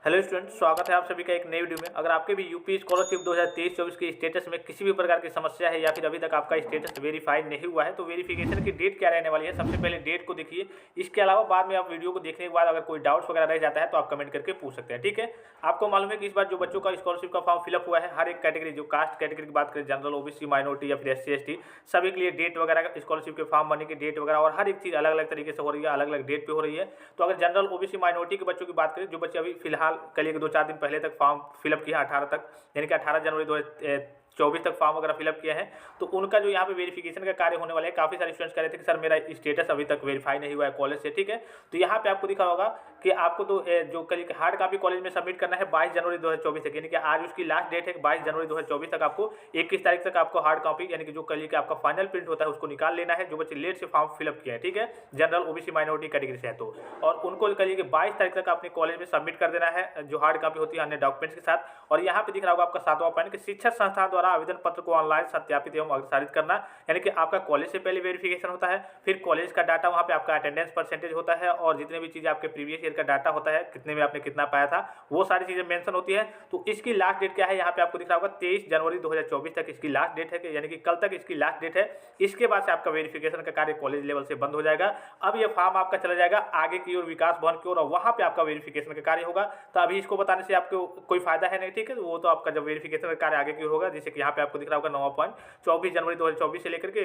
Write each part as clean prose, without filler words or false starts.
Hello student, स्वागत है आप सभी का एक नई वीडियो में। अगर आपके भी यूपी स्कॉलरशिप 2023-24 के स्टेटस में किसी भी प्रकार की समस्या है या फिर अभी तक आपका स्टेटस वेरीफाई नहीं हुआ है तो वेरिफिकेशन की डेट क्या रहने वाली है, सबसे पहले डेट को देखिए। इसके अलावा बाद में आप वीडियो को देखने के बाद अगर कोई डाउट्स वगैरह रह जाता है तो आप कमेंट करके पूछ सकते हैं, ठीक है। आपको मालूम है कि इस बार जो बच्चों का स्कॉलरशिप का फॉर्म फिलअप हुआ है, हर एक कैटेगरी, जो कास्ट कैटेगरी की बात करें, जनरल, ओबीसी, माइनॉरिटी या फिर SC ST, सभी के लिए डेट वगैरह, स्कॉलरशिप के फॉर्म भरने की डेट वगैरह और हर एक चीज़ अलग अलग तरीके से हो रही है, अलग अलग डेट पे हो रही है। तो अगर जनरल, ओबीसी, माइनॉरिटी के बच्चों की बात करें, जो बच्चे अभी फिलहाल कल के 2-4 दिन पहले तक फॉर्म फिलअप किया 18 तक, यानी कि 18 जनवरी 2024 तक फॉर्म वगैरह फिलअप किया है, तो उनका जो यहाँ पे वेरिफिकेशन का कार्य होने वाला है। काफ़ी सारे स्टूडेंट्स कह रहे थे कि सर मेरा स्टेटस अभी तक वेरीफाई नहीं हुआ है कॉलेज से, ठीक है। तो यहाँ पे आपको दिखा होगा कि आपको तो जो कल हार्ड कॉपी कॉलेज में सबमिट करना है 22 जनवरी 2024 तक, यानी कि आज उसकी लास्ट डेट है 22 जनवरी 2024 तक। आपको 21 तारीख तक आपको हार्ड कॉपी, यानी कि जो कल का आपका फाइनल प्रिंट होता है, उसको निकाल लेना है, जो बच्चे लेट से फॉर्म फिलअप किए हैं, ठीक है, जनरल, ओबीसी, माइनॉरिटी कैटेगरी से है तो। और उनको कल के 22 तारीख तक अपने कॉलेज में सबमिट कर देना है, जो हार्ड कॉपी होती है अन्य डॉक्यूमेंट्स के साथ। और यहाँ पे दिख रहा होगा आपका 7वां पॉइंट कि शिक्षण संस्थान द्वारा आवेदन पत्र को ऑनलाइन सत्यापित एवं अग्रसारित करना, यानी कि आपका कॉलेज से पहले वेरिफिकेशन होता है, फिर कॉलेज का डाटा, वहाँ पे आपका अटेंडेंस परसेंटेज होता है और जितने भी चीज़ें आपके प्रीवियस ईयर का डाटा होता है, कितने में आपने कितना पाया था, वो सारी चीज़ें मेंशन होती है। तो इसकी लास्ट डेट क्या है, यहाँ पे आपको दिख रहा होगा 23 जनवरी 2024 तक इसकी लास्ट डेट है, यानी कि कल तक इसकी लास्ट डेट है। इसके बाद से आपका वेरिफिकेशन का कार्य कॉलेज लेवल से बंद हो जाएगा। अब ये फॉर्म आपका चला जाएगा आगे की ओर, विकास भवन की ओर, और वहाँ पे आपका वेरिफिकेशन का कार्य होगा। तो अभी इसको बताने से आपको कोई फायदा है नहीं, ठीक है। वो तो आपका जब वेरिफिकेशन का कार्य आगे की ओर होगा, जैसे कि यहाँ पे आपको दिख रहा होगा 9वां पॉइंट, 24 जनवरी 2024 से लेकर के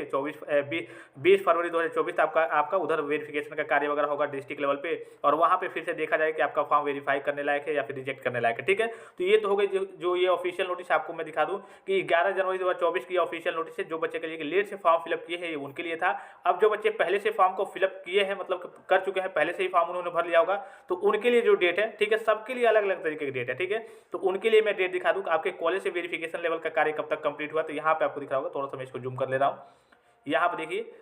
20 फरवरी 2024 आपका उधर वेरिफिकेशन का कार्य वगैरह होगा डिस्ट्रिक्ट लेवल पे, और वहाँ पे फिर से देखा जाए कि आपका फॉर्म वेरीफाई करने लायक है या फिर रिजेक्ट करने लायक है, ठीक है। तो ये तो हो गई जो ये ऑफिशियल नोटिस। आपको मैं दिखा दूं कि 11 जनवरी 2024 की ऑफिशियल नोटिस है, जो बच्चे के लिए लेट से फॉर्म फिलअप किए हैं उनके लिए था। अब जो बच्चे पहले से फॉर्म को फिलअप किए हैं, मतलब कर चुके हैं, पहले से ही फॉर्म उन्होंने भर लिया होगा, तो उनके लिए जो डेट है, ठीक है, सबके लिए अलग अलग तरीके की डेट है, ठीक है। तो उनके लिए मैं डेट दिखा दूँ आपके कॉलेज से वेरिफिकेशन लेवल का कार्य कब तक कंप्लीट हुआ। तो यहाँ पे आपको दिख रहा होगा, थोड़ा सा मैं इसको जूम कर ले रहा हूँ, यहाँ पे देखिए,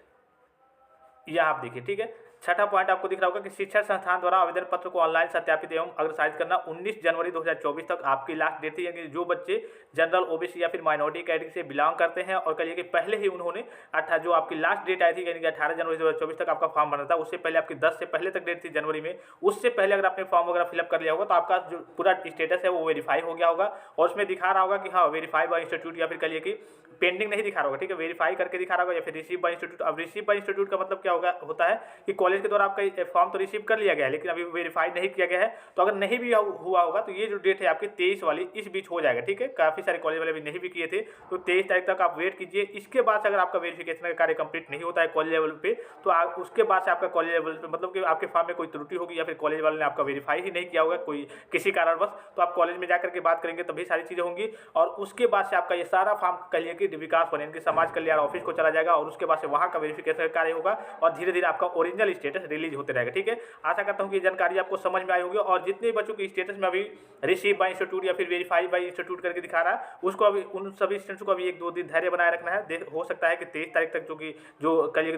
यहाँ आप देखिए, ठीक है। छठा पॉइंट आपको दिख रहा होगा कि शिक्षण संस्थान द्वारा आवेदन पत्र को ऑनलाइन सत्यापित एवं अग्रसारित करना 19 जनवरी 2024 तक आपकी लास्ट डेट थी, यानी जो बच्चे जनरल, ओबीसी या फिर माइनॉरिटी कैटेगरी से बिलोंग करते हैं और कहिए कि पहले ही उन्होंने जो आपकी लास्ट डेट आई थी, यानी कि 18 जनवरी 2024 तक आपका फॉर्म भरना था, उससे पहले आपकी 10 से पहले तक डेट थी जनवरी में, उससे पहले अगर आपने फॉर्म वगैरह फिलअप कर लिया होगा तो आपका जो पूरा स्टेटस है वो वेरीफाई हो गया होगा। और उसमें दिखा रहा होगा कि हाँ वेरीफाई बाय इंस्टीट्यूट, या फिर कहिए कि पेंडिंग नहीं दिखा रहा होगा, ठीक है, वेरीफाई करके दिखा रहा होगा, या फिर रिसीव बाय इंस्टीट्यूट। अब रिसीव बाय इंस्टीट्यूट का मतलब क्या होता है कि कॉलेज के द्वारा आपका फॉर्म तो रिसीव कर लिया गया है लेकिन अभी वेरीफाई नहीं किया गया है। तो अगर नहीं भी हुआ होगा तो ये जो डेट है आपकी 23 वाली, इस बीच हो जाएगा, ठीक है। काफ़ी सारे कॉलेज वाले भी नहीं भी किए थे, तो 23 तारीख तक आप वेट कीजिए। इसके बाद से अगर आपका वेरिफिकेशन का कार्य कंप्लीट नहीं होता है कॉलेज लेवल पे, तो आप उसके बाद से आपका कॉलेज लेवल पे, मतलब कि आपके फॉर्म में कोई त्रुटि होगी या फिर कॉलेज वाले ने आपका वेरीफाई ही नहीं किया होगा कोई किसी कारणवश, तो आप कॉलेज में जाकर के बात करेंगे तभी सारी चीज़ें होंगी। और उसके बाद से आपका ये सारा फॉर्म कहिए कि विकास भवन, इनके समाज कल्याण ऑफिस को चला जाएगा और उसके बाद से वहाँ का वेरिफिकेशन का कार्य होगा और धीरे धीरे आपका ओरिजिनल स्टेटस रिलीज होते रहेगा, ठीक है। आशा करता हूँ कि जानकारी आपको समझ में आई होगी। और जितने बच्चों के स्टेटस में अभी रिसीव बाय इंस्टीट्यूट या फिर वेरीफाई बाय इंस्टीट्यूट करके दिखा रहा है, उसको अभी उन सभी स्टूडेंट्स को अभी 1-2 दिन धैर्य बनाए रखना है। हो सकता है कि 23 तारीख तक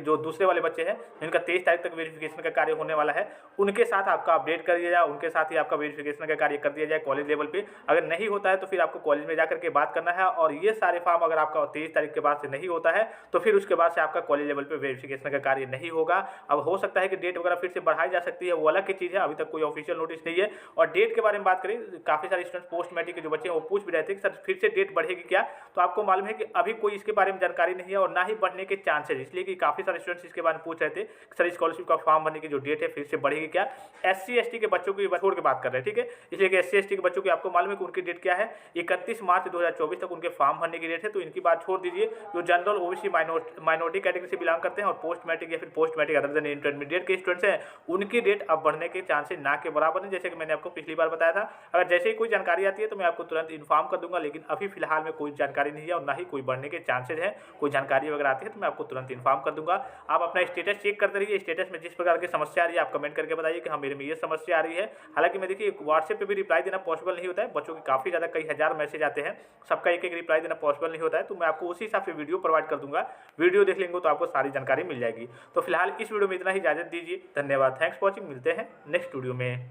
जो दूसरे वाले बच्चे हैं इनका 23 तारीख तक वेरिफिकेशन का कार्य होने वाला है, उनके साथ आपका अपडेट कर दिया जाए, उनके साथ ही आपका वेरिफिकेशन का कार्य कर दिया जाए कॉलेज लेवल पे। अगर नहीं होता है तो फिर आपको कॉलेज में जाकर के बात करना है, और ये सारे फॉर्म अगर आपका 23 तारीख के बाद से नहीं होता है तो फिर उसके बाद से आपका कॉलेज लेवल पे वेरिफिकेशन का कार्य नहीं होगा। अब हो सकता है कि डेट वगैरह फिर से बढ़ाई जा सकती है, वो अलग की चीज़ है, अभी तक कोई ऑफिशियल नोटिस नहीं है। और डेट के बारे में बात करें, काफ़ी सारे स्टूडेंट पोस्ट मैट्रिक के जो बच्चे हैं वो पूछ भी रहे थे कि सर फिर से डेट बढ़ेगी क्या। तो आपको मालूम है कि अभी कोई इसके बारे में जानकारी नहीं है और ना ही बढ़ने के चांसेस, इसलिए कि काफ़ी सारे स्टूडेंट्स इसके बारे में पूछ रहे थे कि सर स्कॉलरशिप का फॉर्म भरने की जो डेट है फिर से बढ़ेगी क्या। SC ST के बच्चों की छोड़ के बात कर रहे हैं, ठीक है, इसलिए कि SC ST के बच्चों की आपको मालूम है कि उनकी डेट क्या है, 31 मार्च 2024 तक उनके फॉर्म भरने की डेट है। तो इनकी बात छोड़ दीजिए। जो जनरल, ओबीसी, माइनॉरिटी कैटेगरी से बिलोंग करते हैं और पोस्ट मैट्रिक या फिर post matric other than intermediate के स्टूडेंट्स हैं, उनकी डेट अब बढ़ने के चांसेस ना के बराबर नहीं, जैसे कि मैंने आपको पिछली बार बताया था। अगर जैसे ही कोई जानकारी आती है तो मैं आपको तुरंत इन्फॉर्म कर दूंगा, लेकिन अभी फिलहाल में कोई जानकारी नहीं है और ना ही कोई बढ़ने के चांसेस है। कोई जानकारी वगैरह आती है तो मैं आपको तुरंत इन्फॉर्म कर दूंगा। आप अपना स्टेटस चेक करते रहिए, स्टेटस में जिस प्रकार की समस्या आ रही है आप कमेंट करके बताइए कि हाँ मेरे में ये समस्या आ रही है। हालांकि मैं देखिए व्हाट्सएप पे भी रिप्लाई देना पॉसिबल नहीं होता है, बच्चों के काफ़ी ज़्यादा कई हज़ार मैसेज आते हैं, सबका एक एक रिप्लाई देना पॉसिबल नहीं होता है, तो मैं आपको उसी हिसाब से वीडियो प्रोवाइड कर दूंगा। वीडियो देख लेंगे तो आपको सारी जानकारी मिल जाएगी। तो फिलहाल इस वीडियो में इतना ही, इजाजत दीजिए, धन्यवाद, थैंक्स फॉर वॉचिंग, मिलते हैं नेक्स्ट वीडियो में।